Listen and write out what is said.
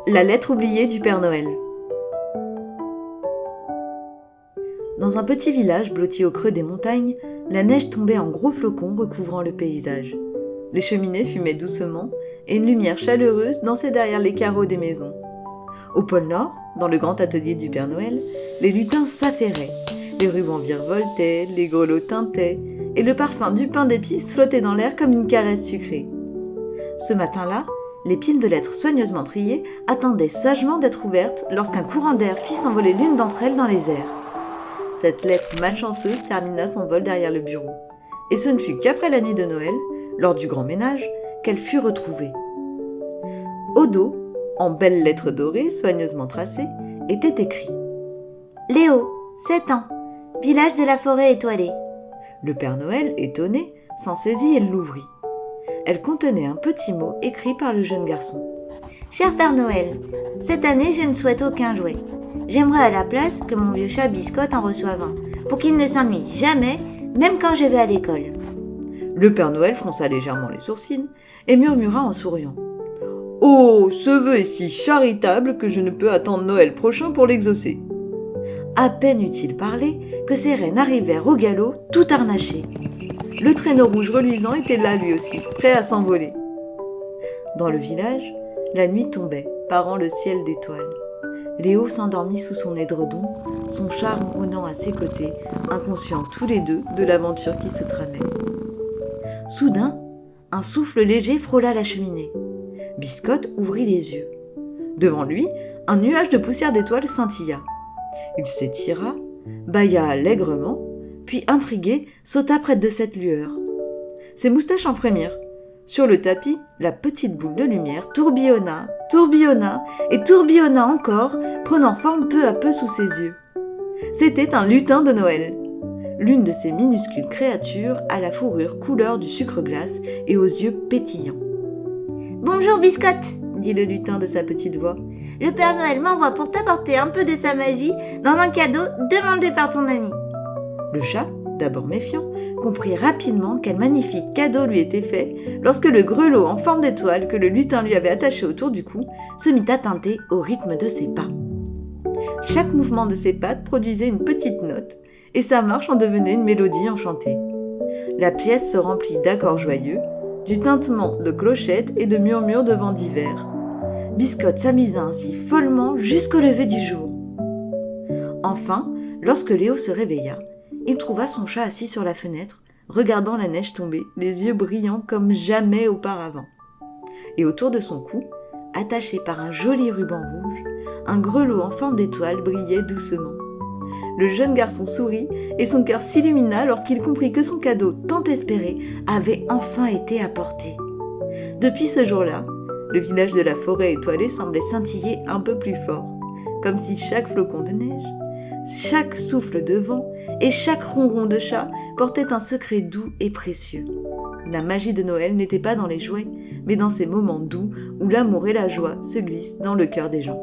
La lettre oubliée du Père Noël. Dans un petit village blotti au creux des montagnes, la neige tombait en gros flocons recouvrant le paysage. Les cheminées fumaient doucement et une lumière chaleureuse dansait derrière les carreaux des maisons. Au pôle Nord, dans le grand atelier du Père Noël, les lutins s'affairaient. Les rubans virevoltaient, les grelots tintaient et le parfum du pain d'épices flottait dans l'air comme une caresse sucrée. Ce matin-là, les piles de lettres soigneusement triées attendaient sagement d'être ouvertes lorsqu'un courant d'air fit s'envoler l'une d'entre elles dans les airs. Cette lettre malchanceuse termina son vol derrière le bureau. Et ce ne fut qu'après la nuit de Noël, lors du grand ménage, qu'elle fut retrouvée. Au dos, en belles lettres dorées soigneusement tracées, était écrit « Léo, 7 ans, village de la forêt étoilée ». Le Père Noël, étonné, s'en saisit et l'ouvrit. Elle contenait un petit mot écrit par le jeune garçon. « Cher Père Noël, cette année je ne souhaite aucun jouet. J'aimerais à la place que mon vieux chat Biscotte en reçoive un, pour qu'il ne s'ennuie jamais, même quand je vais à l'école. » Le Père Noël fronça légèrement les sourcils et murmura en souriant. « Oh, ce vœu est si charitable que je ne peux attendre Noël prochain pour l'exaucer. » À peine eut-il parlé que ses rennes arrivèrent au galop, tout harnachées. Le traîneau rouge reluisant était là lui aussi, prêt à s'envoler. Dans le village, la nuit tombait, parant le ciel d'étoiles. Léo s'endormit sous son édredon, son chat ronronnant à ses côtés, inconscients tous les deux de l'aventure qui se tramait. Soudain, un souffle léger frôla la cheminée. Biscotte ouvrit les yeux. Devant lui, un nuage de poussière d'étoiles scintilla. Il s'étira, bâilla allègrement, puis intrigué, sauta près de cette lueur. Ses moustaches en frémirent. Sur le tapis, la petite boule de lumière tourbillonna, tourbillonna et tourbillonna encore, prenant forme peu à peu sous ses yeux. C'était un lutin de Noël. L'une de ces minuscules créatures à la fourrure couleur du sucre glace et aux yeux pétillants. « Bonjour Biscotte !» dit le lutin de sa petite voix. « Le Père Noël m'envoie pour t'apporter un peu de sa magie dans un cadeau demandé par ton ami. » Le chat, d'abord méfiant, comprit rapidement quel magnifique cadeau lui était fait lorsque le grelot en forme d'étoile que le lutin lui avait attaché autour du cou se mit à tinter au rythme de ses pas. Chaque mouvement de ses pattes produisait une petite note et sa marche en devenait une mélodie enchantée. La pièce se remplit d'accords joyeux, du tintement de clochettes et de murmures de vent d'hiver. Biscotte s'amusa ainsi follement jusqu'au lever du jour. Enfin, lorsque Léo se réveilla, il trouva son chat assis sur la fenêtre, regardant la neige tomber, les yeux brillants comme jamais auparavant. Et autour de son cou, attaché par un joli ruban rouge, un grelot en forme d'étoile brillait doucement. Le jeune garçon sourit et son cœur s'illumina lorsqu'il comprit que son cadeau tant espéré avait enfin été apporté. Depuis ce jour-là, le village de la forêt étoilée semblait scintiller un peu plus fort, comme si chaque flocon de neige, chaque souffle de vent et chaque ronron de chat portait un secret doux et précieux. La magie de Noël n'était pas dans les jouets, mais dans ces moments doux où l'amour et la joie se glissent dans le cœur des gens.